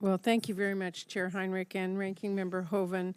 Well, thank you very much, Chair Heinrich and Ranking Member Hoven.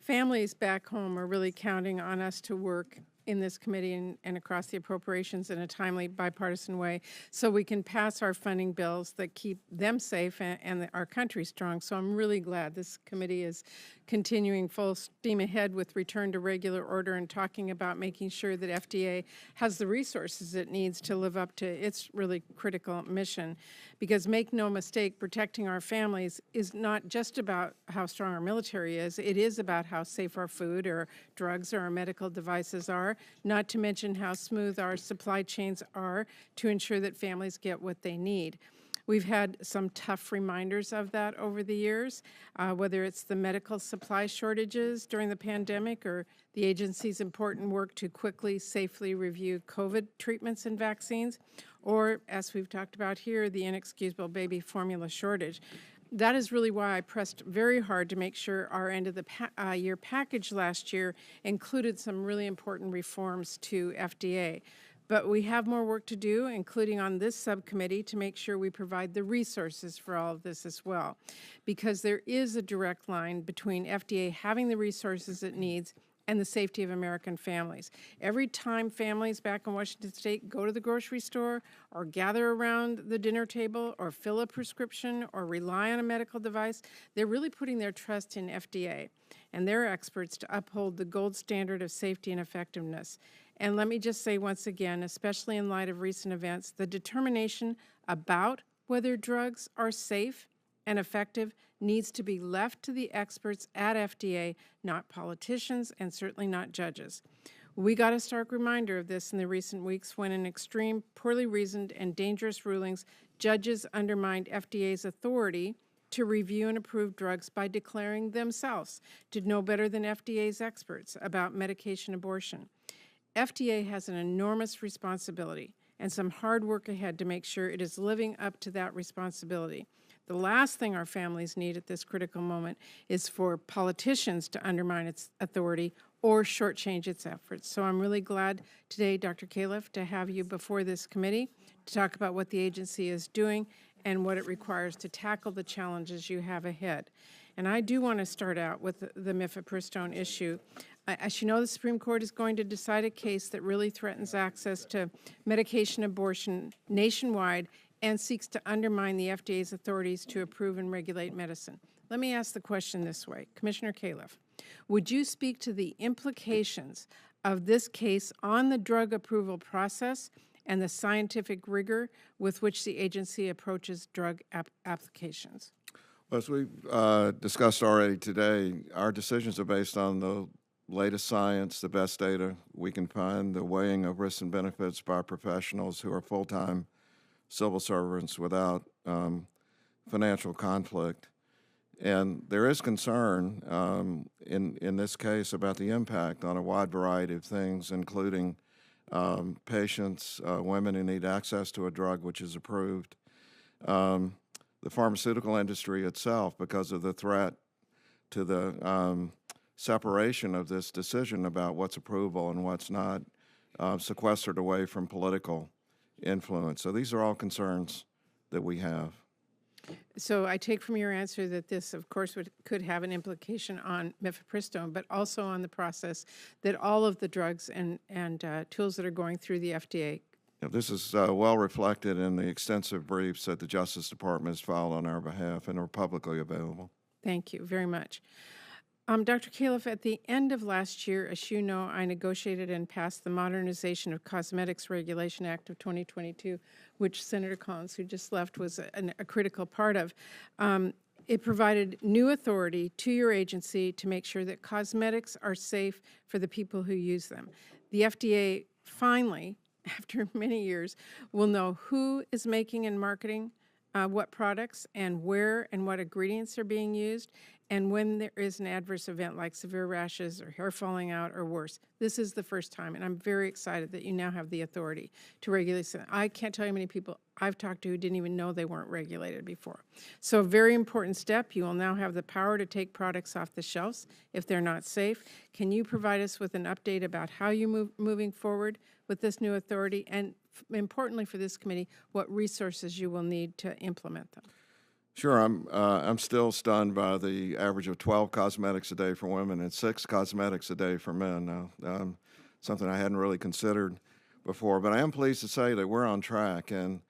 Families back home are really counting on us to work in this committee and across the appropriations in a timely bipartisan way so we can pass our funding bills that keep them safe and our country strong. So I'm really glad this committee is continuing full steam ahead with return to regular order and talking about making sure that FDA has the resources it needs to live up to its really critical mission. Because make no mistake, protecting our families is not just about how strong our military is, it is about how safe our food or drugs or our medical devices are, not to mention how smooth our supply chains are to ensure that families get what they need. We've had some tough reminders of that over the years, whether it's the medical supply shortages during the pandemic or the agency's important work to quickly, safely review COVID treatments and vaccines, or, as we've talked about here, the inexcusable baby formula shortage. That is really why I pressed very hard to make sure our end of the year package last year included some really important reforms to FDA. But we have more work to do, including on this subcommittee, to make sure we provide the resources for all of this as well. Because there is a direct line between FDA having the resources it needs and the safety of American families. Every time families back in Washington State go to the grocery store or gather around the dinner table or fill a prescription or rely on a medical device, they're really putting their trust in FDA and their experts to uphold the gold standard of safety and effectiveness. And let me just say once again, especially in light of recent events, the determination about whether drugs are safe and effective needs to be left to the experts at FDA, not politicians and certainly not judges. We got a stark reminder of this in the recent weeks when in extreme, poorly reasoned, and dangerous rulings, judges undermined FDA's authority to review and approve drugs by declaring themselves to know better than FDA's experts about medication abortion. FDA has an enormous responsibility and some hard work ahead to make sure it is living up to that responsibility. The last thing our families need at this critical moment is for politicians to undermine its authority or shortchange its efforts. So I'm really glad today, Dr. Califf, to have you before this committee to talk about what the agency is doing and what it requires to tackle the challenges you have ahead. And I do want to start out with the mifepristone issue. As you know, the Supreme Court is going to decide a case that really threatens access to medication abortion nationwide and seeks to undermine the FDA's authorities to approve and regulate medicine. Let me ask the question this way. Commissioner Califf, would you speak to the implications of this case on the drug approval process and the scientific rigor with which the agency approaches drug applications? Well, as we've discussed already today, our decisions are based on the latest science, the best data we can find, the weighing of risks and benefits by professionals who are full-time civil servants without financial conflict. And there is concern in this case about the impact on a wide variety of things, including patients, women who need access to a drug which is approved, the pharmaceutical industry itself, because of the threat to the separation of this decision about what's approval and what's not, sequestered away from political influence. So these are all concerns that we have. So I take from your answer that this, of course, could have an implication on mifepristone, but also on the process that all of the drugs and tools that are going through the FDA. This is well reflected in the extensive briefs that the Justice Department has filed on our behalf and are publicly available. Thank you very much. Dr. Califf, at the end of last year, as you know, I negotiated and passed the Modernization of Cosmetics Regulation Act of 2022, which Senator Collins, who just left, was a critical part of. It provided new authority to your agency to make sure that cosmetics are safe for the people who use them. The FDA finally, after many years, will know who is making and marketing what products and where and what ingredients are being used, and when there is an adverse event like severe rashes or hair falling out or worse. This is the first time, and I'm very excited that you now have the authority to regulate. I can't tell you how many people I've talked to who didn't even know they weren't regulated before. So a very important step. You will now have the power to take products off the shelves if they're not safe. Can you provide us with an update about how you're moving forward with this new authority, and importantly for this committee, what resources you will need to implement them? Sure, I'm still stunned by the average of 12 cosmetics a day for women and 6 cosmetics a day for men. Now, something I hadn't really considered before, but I am pleased to say that we're on track, and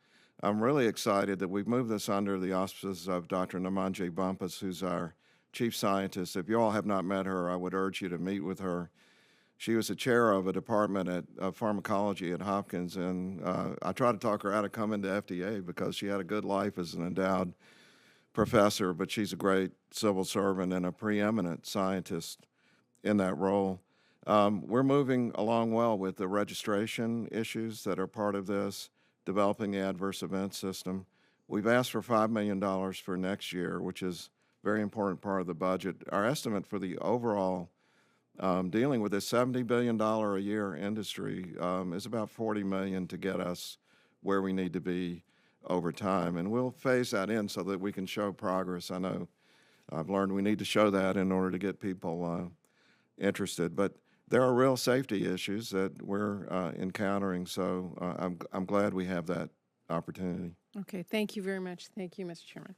I'm really excited that we've moved this under the auspices of Dr. Namanje Bumpus, who's our chief scientist. If you all have not met her, I would urge you to meet with her. She was the chair of a department of pharmacology at Hopkins, and I tried to talk her out of coming to FDA because she had a good life as an endowed professor, but she's a great civil servant and a preeminent scientist in that role. We're moving along well with the registration issues that are part of this, developing the adverse event system. We've asked for $5 million for next year, which is a very important part of the budget. Our estimate for the overall dealing with this $70 billion a year industry is about $40 million to get us where we need to be over time. And we'll phase that in so that we can show progress. I know I've learned we need to show that in order to get people interested. But there are real safety issues that we're encountering, so I'm glad we have that opportunity. Okay, thank you very much. Thank you, Mr. Chairman.